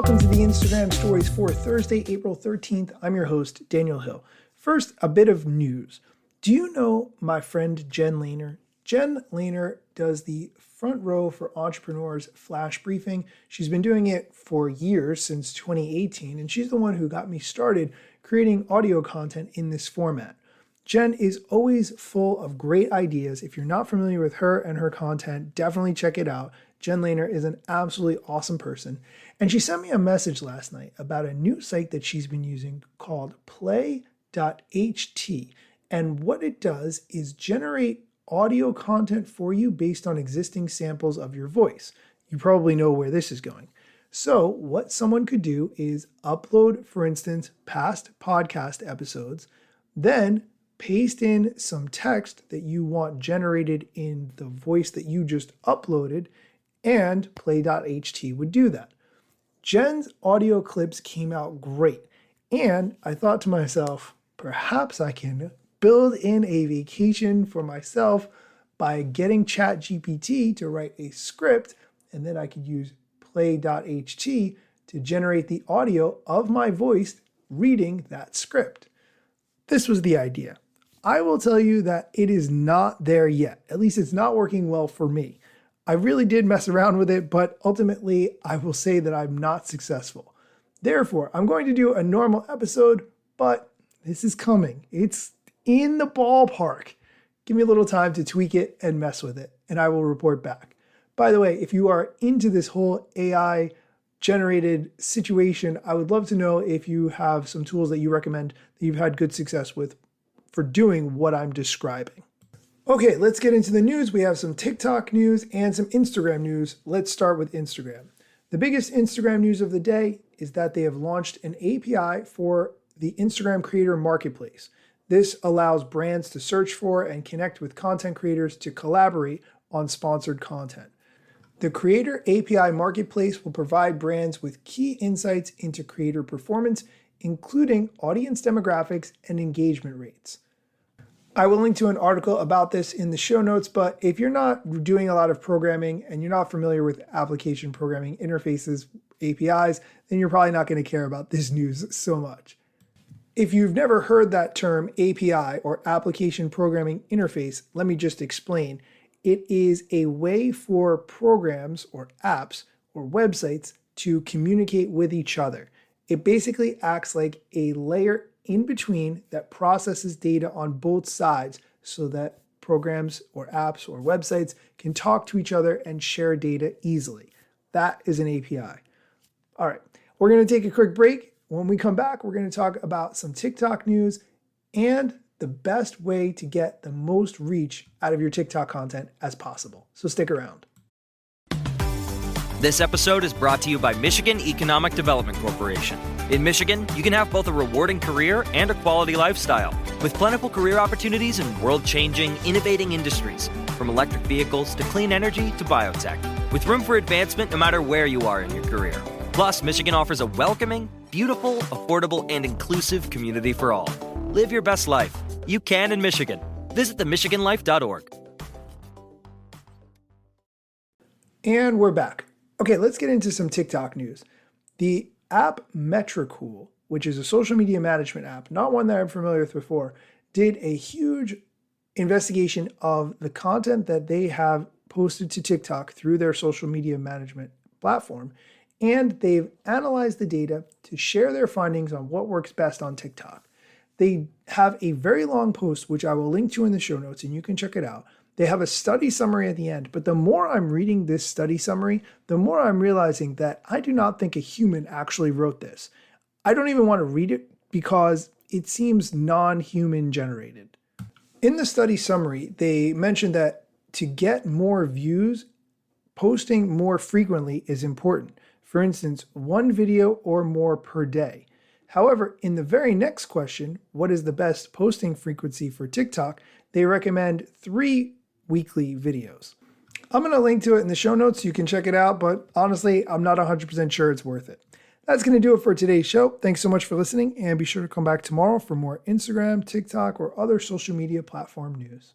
welcome to the Instagram Stories for Thursday, April 13th. I'm your host, Daniel Hill. First, a bit of news. Do you know my friend Jen Lehner? Jen Lehner does the Front Row for Entrepreneurs flash briefing. She's been doing it for years, since 2018, and she's the one who got me started creating audio content in this format. Jen is always full of great ideas. If you're not familiar with her and her content, definitely check it out. Jen Lehner is an absolutely awesome person. And she sent me a message last night about a new site that she's been using called play.ht. And what it does is generate audio content for you based on existing samples of your voice. You probably know where this is going. So what someone could do is upload, for instance, past podcast episodes, then paste in some text that you want generated in the voice that you just uploaded, and play.ht would do that. Jen's audio clips came out great, and I thought to myself, perhaps I can build in a vacation for myself by getting ChatGPT to write a script, and then I could use play.ht to generate the audio of my voice reading that script. This was the idea. I will tell you that it is not there yet. At least it's not working well for me. I really did mess around with it, but ultimately I will say that I'm not successful. Therefore, I'm going to do a normal episode, but this is coming. It's in the ballpark. Give me a little time to tweak it and mess with it, and I will report back. By the way, if you are into this whole AI generated situation, I would love to know if you have some tools that you recommend that you've had good success with for doing what I'm describing. Okay, let's get into the news. We have some TikTok news and some Instagram news. Let's start with Instagram. The biggest Instagram news of the day is that they have launched an API for the Instagram Creator Marketplace. This allows brands to search for and connect with content creators to collaborate on sponsored content. The Creator API Marketplace will provide brands with key insights into creator performance, including audience demographics and engagement rates. I will link to an article about this in the show notes, but if you're not doing a lot of programming and you're not familiar with application programming interfaces, APIs, then you're probably not going to care about this news so much. If you've never heard that term API or application programming interface, let me just explain. It is a way for programs or apps or websites to communicate with each other. It basically acts like a layer in between that processes data on both sides so that programs or apps or websites can talk to each other and share data easily. That is an API. All right, we're going to take a quick break. When we come back, we're going to talk about some TikTok news and the best way to get the most reach out of your TikTok content as possible. So stick around. This episode is brought to you by Michigan Economic Development Corporation. In Michigan, you can have both a rewarding career and a quality lifestyle, with plentiful career opportunities in world-changing, innovating industries, from electric vehicles to clean energy to biotech, with room for advancement no matter where you are in your career. Plus, Michigan offers a welcoming, beautiful, affordable, and inclusive community for all. Live your best life. You can in Michigan. Visit themichiganlife.org. And we're back. Okay, let's get into some TikTok news. The app Metricool, which is a social media management app, not one that I'm familiar with before, did a huge investigation of the content that they have posted to TikTok through their social media management platform, and they've analyzed the data to share their findings on what works best on TikTok. They have a very long post, which I will link to in the show notes, and you can check it out. They have a study summary at the end, but the more I'm reading this study summary, the more I'm realizing that I do not think a human actually wrote this. I don't even want to read it because it seems non-human generated. In the study summary, they mentioned that to get more views, posting more frequently is important. For instance, one video or more per day. However, in the very next question, what is the best posting frequency for TikTok? They recommend 3 weekly videos. I'm going to link to it in the show notes so you can check it out, but honestly, I'm not 100% sure it's worth it. That's going to do it for today's show. Thanks so much for listening, and be sure to come back tomorrow for more Instagram, TikTok, or other social media platform news.